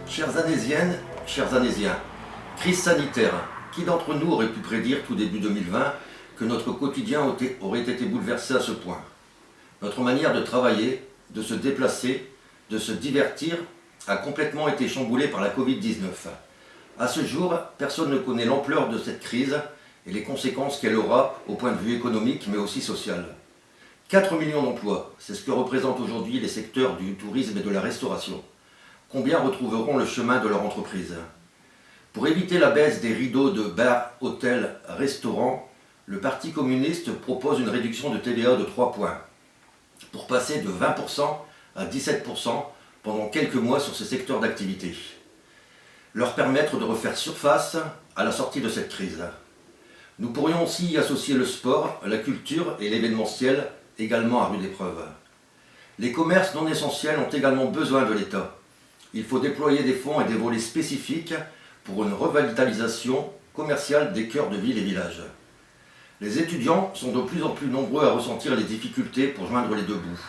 Chères Anésiennes, chers Anésiens, crise sanitaire. Qui d'entre nous aurait pu prédire tout début 2020 que notre quotidien aurait été bouleversé à ce point? Notre manière de travailler, de se déplacer, de se divertir a complètement été chamboulée par la Covid-19. À ce jour, personne ne connaît l'ampleur de cette crise et les conséquences qu'elle aura au point de vue économique mais aussi social. 4 millions d'emplois, c'est ce que représentent aujourd'hui les secteurs du tourisme et de la restauration. Combien retrouveront le chemin de leur entreprise? Pour éviter la baisse des rideaux de bars, hôtels, restaurants, le Parti communiste propose une réduction de TVA de 3 points, pour passer de 20% à 17% pendant quelques mois sur ces secteurs d'activité. Leur permettre de refaire surface à la sortie de cette crise. Nous pourrions aussi y associer le sport, la culture et l'événementiel, également à rude épreuve. Les commerces non essentiels ont également besoin de l'État. Il faut déployer des fonds et des volets spécifiques pour une revitalisation commerciale des cœurs de villes et villages. Les étudiants sont de plus en plus nombreux à ressentir les difficultés pour joindre les deux bouts.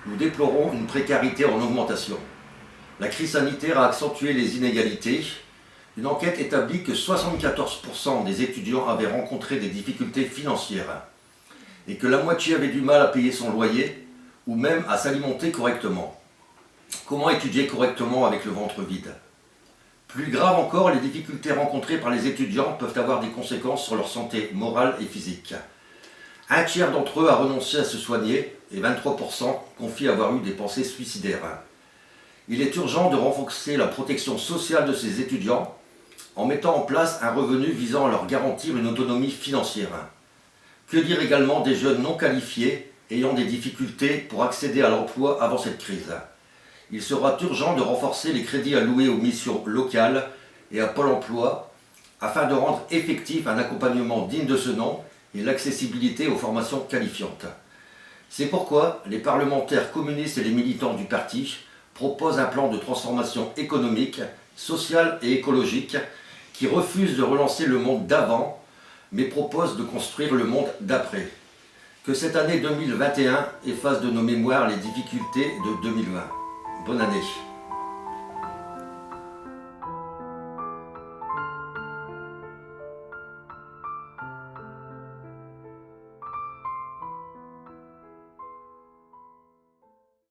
Nous déplorons une précarité en augmentation. La crise sanitaire a accentué les inégalités. Une enquête établit que 74% des étudiants avaient rencontré des difficultés financières et que la moitié avait du mal à payer son loyer ou même à s'alimenter correctement. Comment étudier correctement avec le ventre vide? Plus grave encore, les difficultés rencontrées par les étudiants peuvent avoir des conséquences sur leur santé morale et physique. Un tiers d'entre eux a renoncé à se soigner et 23% confient avoir eu des pensées suicidaires. Il est urgent de renforcer la protection sociale de ces étudiants en mettant en place un revenu visant à leur garantir une autonomie financière. Que dire également des jeunes non qualifiés ayant des difficultés pour accéder à l'emploi avant cette crise? Il sera urgent de renforcer les crédits alloués aux missions locales et à Pôle emploi afin de rendre effectif un accompagnement digne de ce nom et l'accessibilité aux formations qualifiantes. C'est pourquoi les parlementaires communistes et les militants du parti proposent un plan de transformation économique, sociale et écologique qui refuse de relancer le monde d'avant mais propose de construire le monde d'après. Que cette année 2021 efface de nos mémoires les difficultés de 2020. Bonne année.